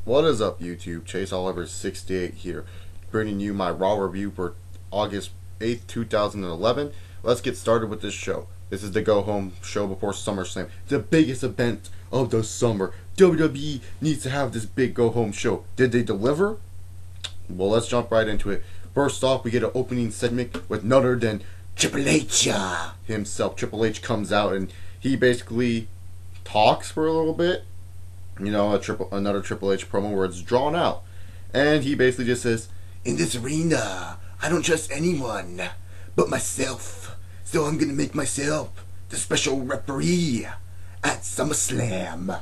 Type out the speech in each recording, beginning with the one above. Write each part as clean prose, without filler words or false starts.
What is up, YouTube? Chase Oliver 68 here, bringing you my Raw review for August 8th, 2011. Let's get started with this show. This is the go-home show before SummerSlam, the biggest event of the summer. WWE needs to have this big go-home show. Did they deliver? Well, let's jump right into it. First off, we get an opening segment with none other than Triple H himself. Triple H comes out and he basically talks for a little bit. You know, another Triple H promo where it's drawn out. And he basically just says, "In this arena, I don't trust anyone but myself. So I'm going to make myself the special referee at SummerSlam."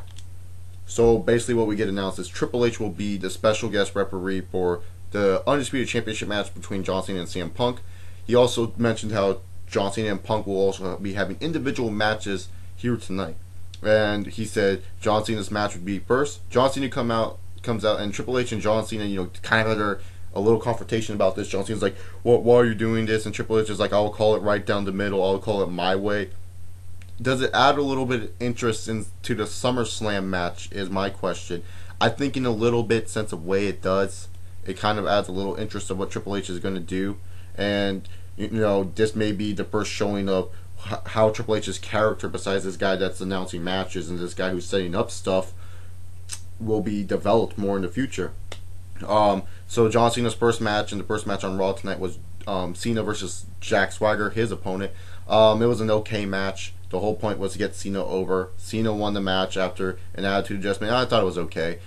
So basically what we get announced is Triple H will be the special guest referee for the Undisputed Championship match between John Cena and CM Punk. He also mentioned how John Cena and Punk will also be having individual matches here tonight. And he said John Cena's match would be first. John Cena comes out, and Triple H and John Cena, kind of had a little confrontation about this. John Cena's like, why are you doing this? And Triple H is like, I'll call it right down the middle. I'll call it my way. Does it add a little bit of interest into the SummerSlam match is my question. I think in a little bit sense of way it does. It kind of adds a little interest of what Triple H is going to do. And, this may be the first showing of how Triple H's character, besides this guy that's announcing matches and this guy who's setting up stuff, will be developed more in the future. So John Cena's first match, and the first match on Raw tonight was Cena versus Jack Swagger, his opponent. It was an okay match. The whole point was to get Cena over. Cena won the match after an attitude adjustment. I thought it was okay.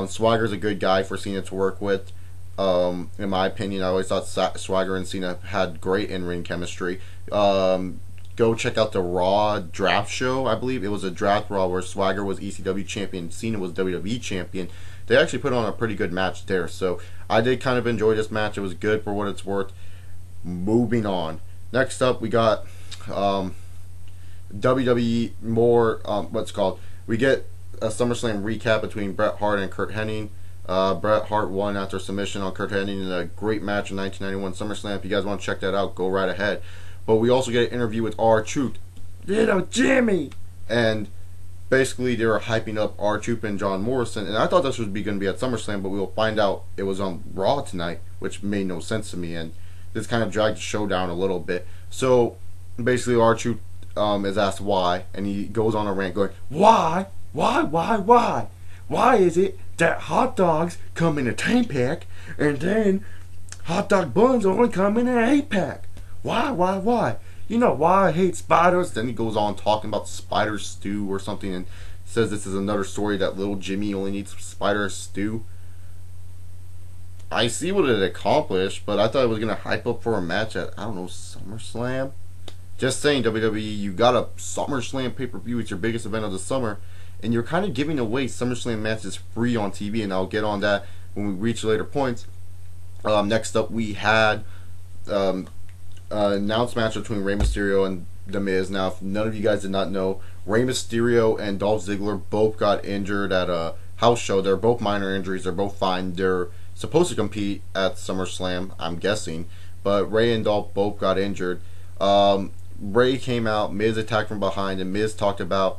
Swagger's a good guy for Cena to work with. In my opinion, I always thought Swagger and Cena had great in-ring chemistry. Go check out the Raw draft show. I believe it was a draft Raw where Swagger was ECW champion, Cena was WWE champion. They actually put on a pretty good match there. So I did kind of enjoy this match. It was good for what it's worth. Moving on. Next up, we got WWE more. We get a SummerSlam recap between Bret Hart and Curt Hennig. Bret Hart won after submission on Curt Hennig in a great match in 1991 SummerSlam. If you guys want to check that out, go right ahead. But we also get an interview with R-Truth, Little Jimmy, and basically they were hyping up R-Truth and John Morrison. And I thought this was going to be at SummerSlam, but we will find out it was on Raw tonight, which made no sense to me. And this kind of dragged the show down a little bit. So basically R-Truth is asked why, and he goes on a rant going, Why? Why is it that hot dogs come in a 10-pack and then hot dog buns only come in an 8-pack? Why? You know why I hate spiders? Then he goes on talking about spider stew or something and says this is another story that little Jimmy only needs spider stew. I see what it accomplished, but I thought it was going to hype up for a match at, I don't know, SummerSlam? Just saying, WWE, you got a SummerSlam pay-per-view. It's your biggest event of the summer, and you're kind of giving away SummerSlam matches free on TV, and I'll get on that when we reach later points. Next up, we had announced match between Rey Mysterio and The Miz. Now, if none of you guys did not know, Rey Mysterio and Dolph Ziggler both got injured at a house show. They're both minor injuries. They're both fine. They're supposed to compete at SummerSlam, I'm guessing. But Rey and Dolph both got injured. Rey came out, Miz attacked from behind, and Miz talked about,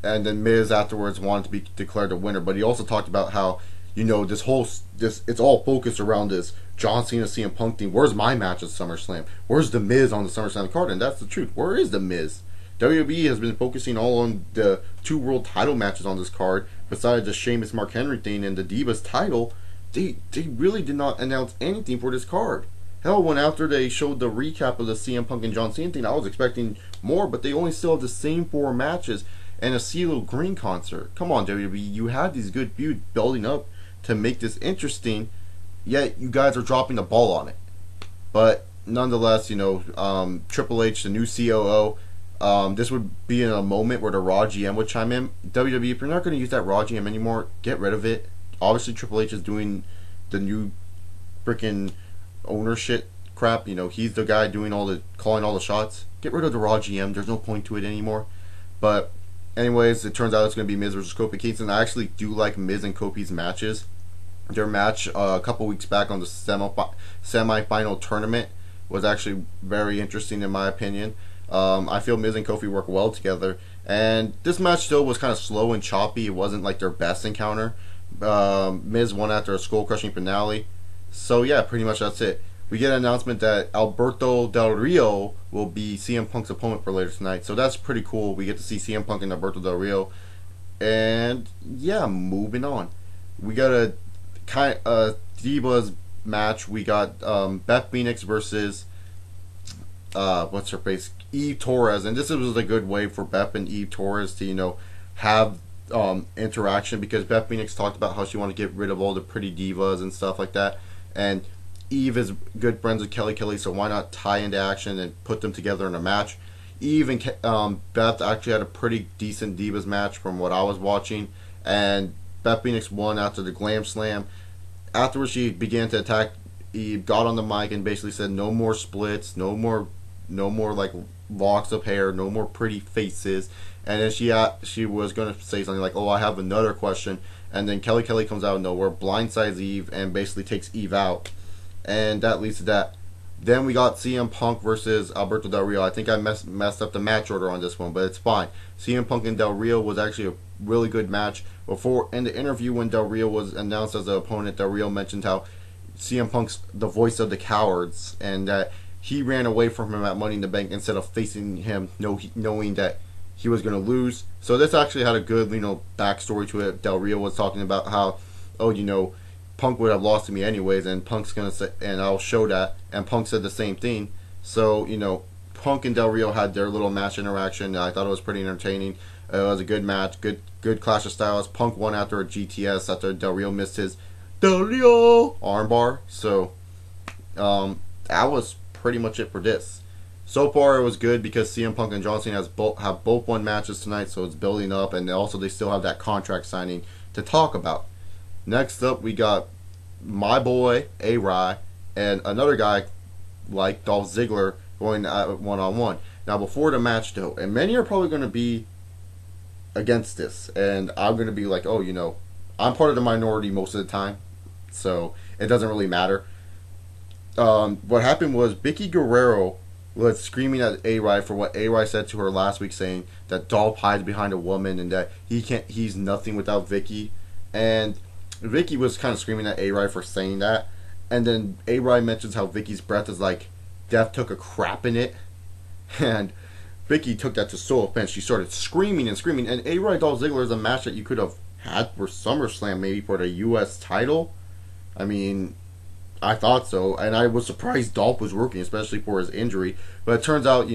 and then Miz afterwards wanted to be declared the winner. But he also talked about how, it's all focused around this John Cena CM Punk thing. Where's my match at SummerSlam? Where's The Miz on the SummerSlam card? And that's the truth. Where is The Miz? WWE has been focusing all on the 2 world title matches on this card. Besides the Sheamus Mark Henry thing and the Divas title, they really did not announce anything for this card. Hell, when after they showed the recap of the CM Punk and John Cena thing, I was expecting more, but they only still have the same 4 matches and a CeeLo Green concert. Come on, WWE, you had these good feuds building up to make this interesting, yet you guys are dropping the ball on it. But nonetheless, Triple H, the new COO, this would be in a moment where the Raw GM would chime in. WWE, if you're not going to use that Raw GM anymore, get rid of it. Obviously, Triple H is doing the new freaking ownership crap. He's the guy calling all the shots. Get rid of the Raw GM. There's no point to it anymore. But anyways, it turns out it's going to be Miz versus Kofi Kingston. I actually do like Miz and Kofi's matches. Their match a couple weeks back on the semi-final tournament was actually very interesting in my opinion. I feel Miz and Kofi work well together, and this match still was kind of slow and choppy. It wasn't like their best encounter, Miz won after a skull-crushing finale. So yeah, pretty much that's it. We get an announcement that Alberto Del Rio will be CM Punk's opponent for later tonight. So that's pretty cool. We get to see CM Punk and Alberto Del Rio. And yeah, moving on. We got a Divas match. We got Beth Phoenix versus what's her face, Eve Torres, and this was a good way for Beth and Eve Torres to have interaction, because Beth Phoenix talked about how she wanted to get rid of all the pretty divas and stuff like that, and Eve is good friends with Kelly, so why not tie into action and put them together in a match. Eve and Beth actually had a pretty decent Divas match from what I was watching, and Beth Phoenix won after the Glam Slam. Afterwards, she began to attack Eve, got on the mic, and basically said, "No more splits, no more like locks of hair, no more pretty faces." And then she was gonna say something like, "Oh, I have another question," and then Kelly comes out of nowhere, blindsides Eve, and basically takes Eve out, and that leads to that. Then we got CM Punk versus Alberto Del Rio. I think I messed up the match order on this one, but it's fine. CM Punk and Del Rio was actually a really good match. Before, in the interview when Del Rio was announced as the opponent, Del Rio mentioned how CM Punk's the voice of the cowards, and that he ran away from him at Money in the Bank instead of facing him, knowing that he was going to lose. So this actually had a good, backstory to it. Del Rio was talking about how, Punk would have lost to me anyways, and Punk's going to say, and I'll show that. And Punk said the same thing. So, Punk and Del Rio had their little match interaction. I thought it was pretty entertaining. It was a good match, good clash of styles. Punk won after a GTS after Del Rio missed his Del Rio armbar. So, that was pretty much it for this. So far, it was good because CM Punk and John Cena have both won matches tonight, so it's building up, and also they still have that contract signing to talk about. Next up, we got my boy A-Rye and another guy like Dolph Ziggler going at one-on-one. Now, before the match, though, and many are probably going to be against this, and I'm going to be like, I'm part of the minority most of the time, so it doesn't really matter. What happened was Vicky Guerrero was screaming at A-Rye for what A-Rye said to her last week, saying that Dolph hides behind a woman and that he's nothing without Vicky. And Vicky was kind of screaming at A-Rye for saying that. And then A-Rye mentions how Vicky's breath is like death took a crap in it. And Vicky took that to so offense. She started screaming and screaming. And A-Rye Dolph Ziggler is a match that you could have had for SummerSlam, maybe for the U.S. title. I mean, I thought so, and I was surprised Dolph was working, especially for his injury. But it turns out,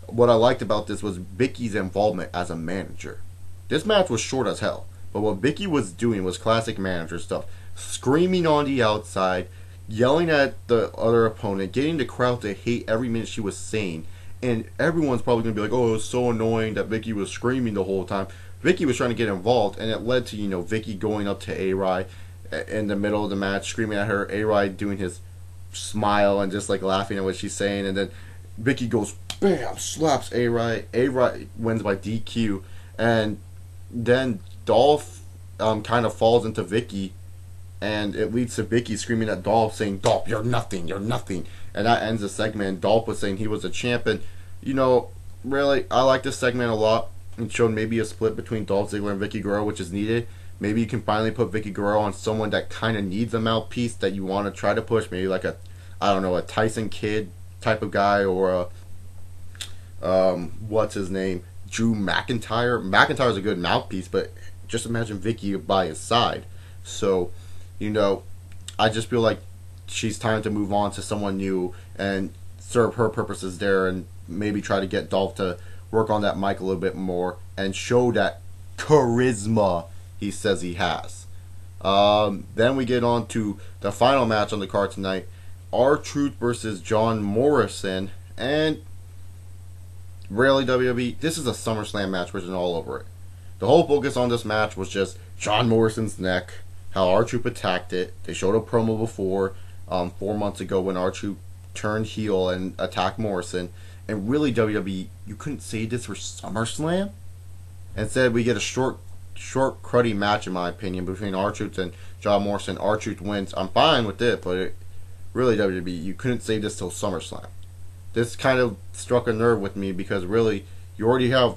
what I liked about this was Vicky's involvement as a manager. This match was short as hell, but what Vicky was doing was classic manager stuff. Screaming on the outside, yelling at the other opponent, getting the crowd to hate every minute she was saying. And everyone's probably going to be like, oh, it was so annoying that Vicky was screaming the whole time. Vicky was trying to get involved, and it led to, Vicky going up to A-Rye in the middle of the match, screaming at her, A-Rye doing his smile and just laughing at what she's saying, and then Vicky goes bam, slaps A-Rye. A-Rye wins by DQ, and then Dolph kind of falls into Vicky, and it leads to Vicky screaming at Dolph, saying, "Dolph, you're nothing, and that ends the segment. Dolph was saying he was a champ, and really, I like this segment a lot. It showed maybe a split between Dolph Ziggler and Vicky Guerrero, which is needed. Maybe you can finally put Vicky Guerrero on someone that kind of needs a mouthpiece that you want to try to push. Maybe like a Tyson Kidd type of guy, or what's his name? Drew McIntyre. McIntyre's a good mouthpiece, but just imagine Vicky by his side. So, I just feel like she's time to move on to someone new and serve her purposes there, and maybe try to get Dolph to work on that mic a little bit more and show that charisma he says he has. Then we get on to the final match on the card tonight. R-Truth versus John Morrison. And really, WWE, this is a SummerSlam match written all over it. The whole focus on this match was just John Morrison's neck, how R-Truth attacked it. They showed a promo before, 4 months ago, when R-Truth turned heel and attacked Morrison. And really, WWE, you couldn't say this for SummerSlam? Instead, we get a short, cruddy match, in my opinion, between R-Truth and John Morrison. R-Truth wins. I'm fine with it, but really, WWE, you couldn't say this till SummerSlam. This kind of struck a nerve with me, because really, you already have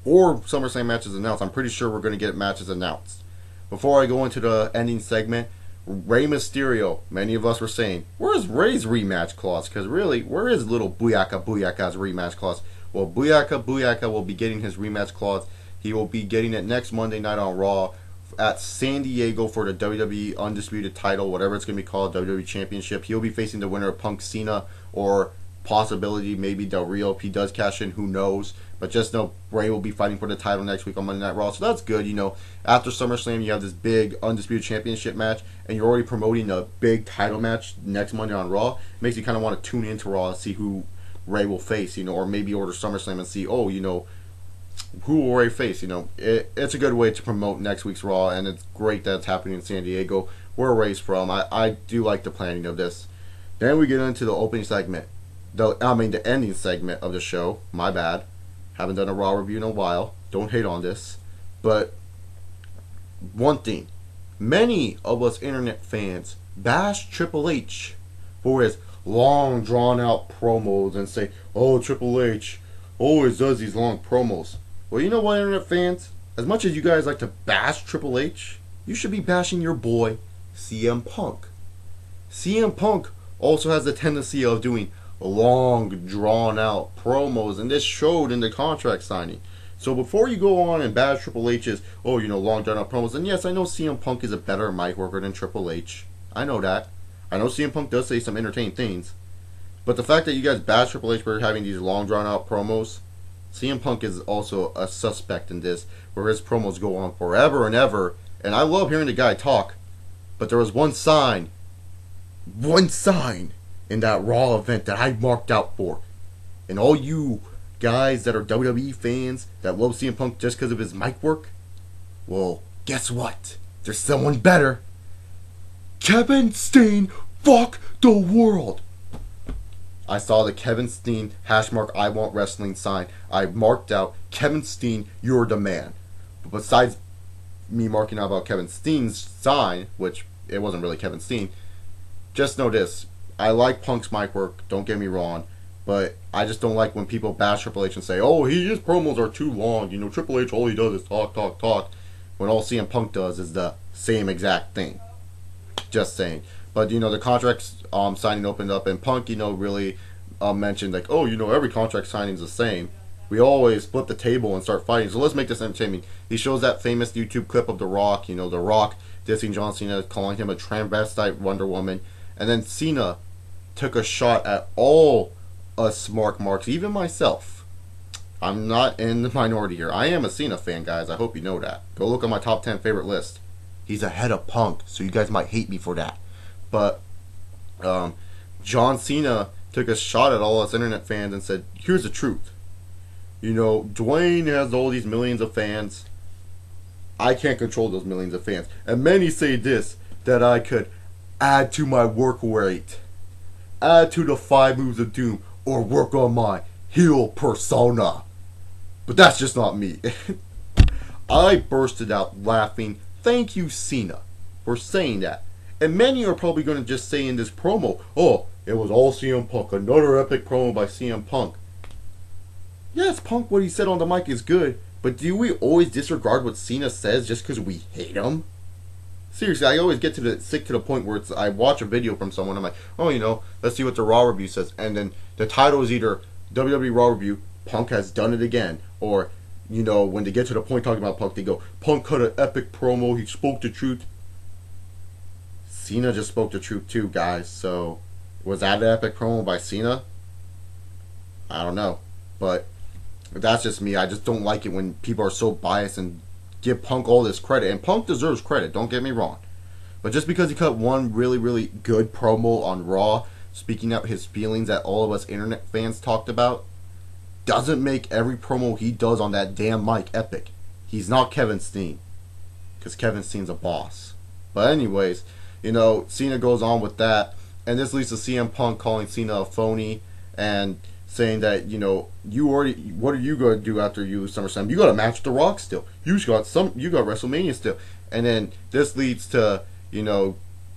4 SummerSlam matches announced. I'm pretty sure we're going to get matches announced. before I go into the ending segment, Rey Mysterio, many of us were saying, where's Rey's rematch clause? Because really, where is little Booyaka's rematch clause? Well, Booyaka will be getting his rematch clause. He will be getting it next Monday night on Raw at San Diego for the WWE Undisputed title, whatever it's going to be called, WWE Championship. He'll be facing the winner of Punk Cena, or possibility maybe Del Rio if he does cash in, who knows. But just know Rey will be fighting for the title next week on Monday Night Raw. So that's good. You know, after SummerSlam, you have this big Undisputed Championship match, and you're already promoting a big title match next Monday on Raw. It makes you kind of want to tune into Raw and see who Rey will face, you know, or maybe order SummerSlam and see, oh, you know, who will Rey face? You know, it's a good way to promote next week's Raw, and it's great that it's happening in San Diego, where Rey's from. I do like the planning of this. Then we get into the opening segment. The ending segment of the show. My bad. Haven't done a Raw review in a while. Don't hate on this. But one thing. Many of us internet fans bash Triple H for his long drawn out promos and say, oh, Triple H always does these long promos. Well, you know what, internet fans? As much as you guys like to bash Triple H, you should be bashing your boy CM Punk. CM Punk also has the tendency of doing long, drawn-out promos, and this showed in the contract signing. So before you go on and bash Triple H's, oh, you know, long, drawn-out promos, and yes, I know CM Punk is a better mic worker than Triple H. I know that. I know CM Punk does say some entertaining things. But the fact that you guys bash Triple H for having these long, drawn-out promos, CM Punk is also a suspect in this, where his promos go on forever and ever, and I love hearing the guy talk, but there was one sign in that Raw event that I marked out for. And all you guys that are WWE fans that love CM Punk just because of his mic work, well, guess what? There's someone better. Kevin Steen, fuck the world. I saw the Kevin Steen # I want wrestling sign. I marked out, Kevin Steen, you're the man. But besides me marking out about Kevin Steen's sign, which it wasn't really Kevin Steen, just know this. I like Punk's mic work, don't get me wrong, but I just don't like when people bash Triple H and say, oh, his promos are too long. You know, Triple H, all he does is talk, when all CM Punk does is the same exact thing. Just saying. But, you know, the contract signing opened up, and Punk, you know, really mentioned, like, oh, you know, every contract signing is the same. We always flip the table and start fighting, so let's make this entertaining. He shows that famous YouTube clip of The Rock, you know, The Rock dissing John Cena, calling him a transvestite Wonder Woman, and then Cena took a shot at all us marks, even myself. I'm not in the minority here. I am a Cena fan, guys. I hope you know that. Go look at my top 10 favorite list. He's ahead of Punk, so you guys might hate me for that. But John Cena took a shot at all us internet fans and said, here's the truth. You know, Dwayne has all these millions of fans. I can't control those millions of fans. And many say this, that I could add to my work rate, add to the 5 moves of doom, or work on my heel persona. But that's just not me. I bursted out laughing. Thank you, Cena, for saying that. And many are probably going to just say in this promo, oh, it was all CM Punk. Another epic promo by CM Punk. Yes, Punk, what he said on the mic is good, but do we always disregard what Cena says just because we hate him? Seriously, I always get sick to the point where I watch a video from someone, I'm like, oh, you know, let's see what the Raw review says. And then the title is either WWE Raw review, Punk has done it again, or, you know, when they get to the point talking about Punk, they go, Punk cut an epic promo, he spoke the truth. Cena just spoke the truth too, guys, so was that an epic promo by Cena? I don't know, but that's just me. I just don't like it when people are so biased and give Punk all this credit. And Punk deserves credit, don't get me wrong. But just because he cut one really, really good promo on Raw, speaking out his feelings that all of us internet fans talked about, doesn't make every promo he does on that damn mic epic. He's not Kevin Steen, because Kevin Steen's a boss. But anyways, you know, Cena goes on with that, and this leads to CM Punk calling Cena a phony and saying that, you know, what are you going to do after you lose SummerSlam? You got a match with The Rock still. You got WrestleMania still. And then this leads to, you know,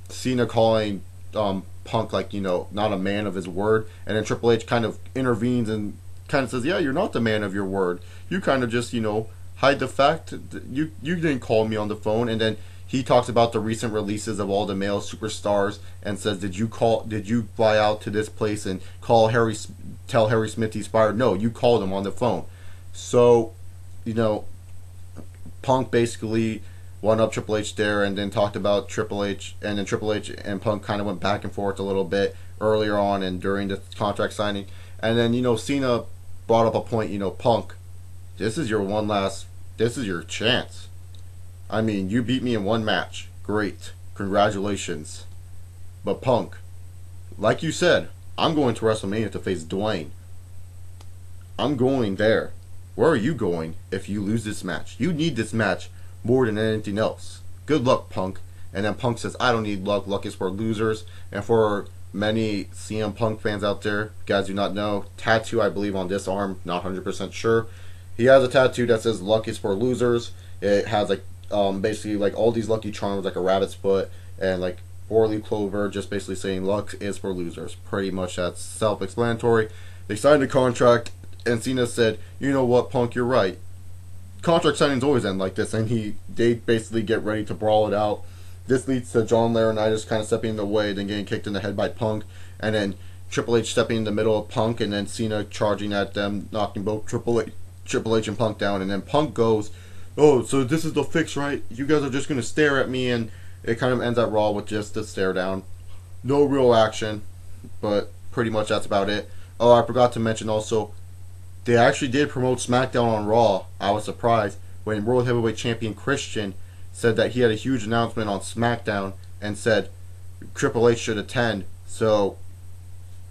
Cena calling Punk, like, you know, not a man of his word. And then Triple H kind of intervenes and kind of says, yeah, you're not the man of your word. You kind of just, you know, hide the fact that you didn't call me on the phone. And then He talks about the recent releases of all the male superstars and says, did you fly out to this place and tell Harry Smith he's fired? No, you called him on the phone. So, you know, Punk basically one up Triple H there, and then talked about Triple H, and then Triple H and Punk kind of went back and forth a little bit earlier on and during the contract signing. And then, Cena brought up a point, Punk, this is your chance. I mean, you beat me in one match. Great. Congratulations. But Punk, like you said, I'm going to WrestleMania to face Dwayne. I'm going there. Where are you going if you lose this match? You need this match more than anything else. Good luck, Punk. And then Punk says, I don't need luck. Luck is for losers. And for many CM Punk fans out there, guys do not know, tattoo, I believe, on this arm, not 100% sure. He has a tattoo that says luck is for losers. It has basically like all these lucky charms, like a rabbit's foot and like 4-leaf clover, just basically saying luck is for losers. Pretty much that's self-explanatory. They signed a contract, and Cena said, you know what, Punk, you're right. Contract signings always end like this, and they basically get ready to brawl it out. This leads to John Laurinaitis kind of stepping in the way, then getting kicked in the head by Punk, and then Triple H stepping in the middle of Punk, and then Cena charging at them, knocking both Triple H and Punk down, and then Punk goes, oh, so this is the fix, right? You guys are just going to stare at me, and it kind of ends at Raw with just a stare down. No real action, but pretty much that's about it. Oh, I forgot to mention also, they actually did promote SmackDown on Raw. I was surprised when World Heavyweight Champion Christian said that he had a huge announcement on SmackDown and said Triple H should attend. So,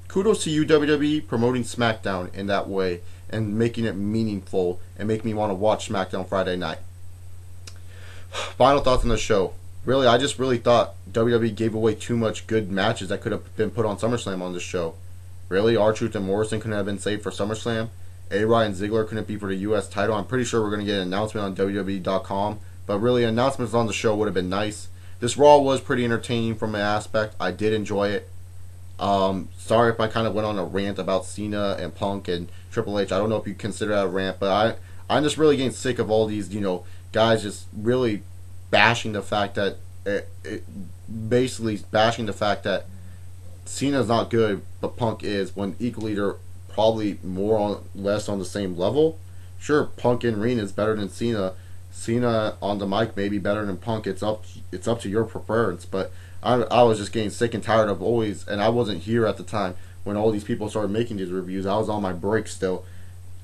kudos to you, WWE, promoting SmackDown in that way and making it meaningful and making me want to watch SmackDown Friday night. Final thoughts on the show. Really, I just really thought WWE gave away too much good matches that could have been put on SummerSlam on this show. Really, R-Truth and Morrison couldn't have been saved for SummerSlam. A-Rod and Ziggler couldn't be for the U.S. title. I'm pretty sure we're going to get an announcement on WWE.com. But really, announcements on the show would have been nice. This Raw was pretty entertaining from an aspect. I did enjoy it. Sorry if I kind of went on a rant about Cena and Punk and Triple H. I don't know if you consider that a rant, but I'm just really getting sick of all these, guys just really bashing the fact that basically bashing the fact that Cena's not good, but Punk is, when equally they're probably more or less on the same level. Sure, Punk in ring is better than Cena. Cena on the mic may be better than Punk. It's up to your preference, but I was just getting sick and tired of always, and I wasn't here at the time when all these people started making these reviews. I was on my break still.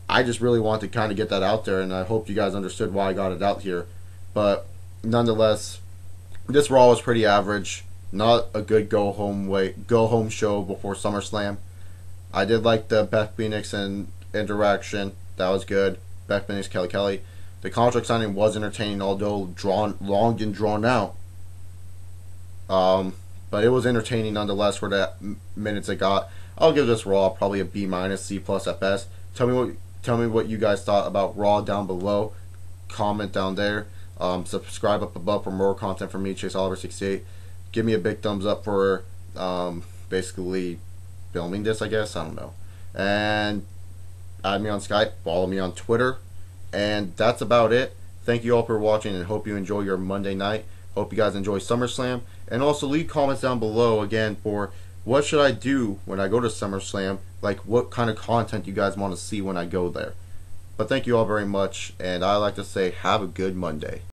I just really want to kind of get that out there, and I hope you guys understood why I got it out here. But nonetheless, this Raw was pretty average. Not a good go home show before SummerSlam. I did like the Beth Phoenix and interaction. That was good. Beth Phoenix, Kelly. The contract signing was entertaining, although long and drawn out. But it was entertaining nonetheless for the minutes it got. I'll give this Raw probably a B-, C+ at best. Tell me what you guys thought about Raw down below. Comment down there. Subscribe up above for more content from me, Chase Oliver 68. Give me a big thumbs up for basically filming this, I guess. I don't know. And add me on Skype. Follow me on Twitter. And that's about it. Thank you all for watching, and hope you enjoy your Monday night. Hope you guys enjoy SummerSlam. And also leave comments down below again for what should I do when I go to SummerSlam. Like what kind of content you guys want to see when I go there. But thank you all very much. And I like to say have a good Monday.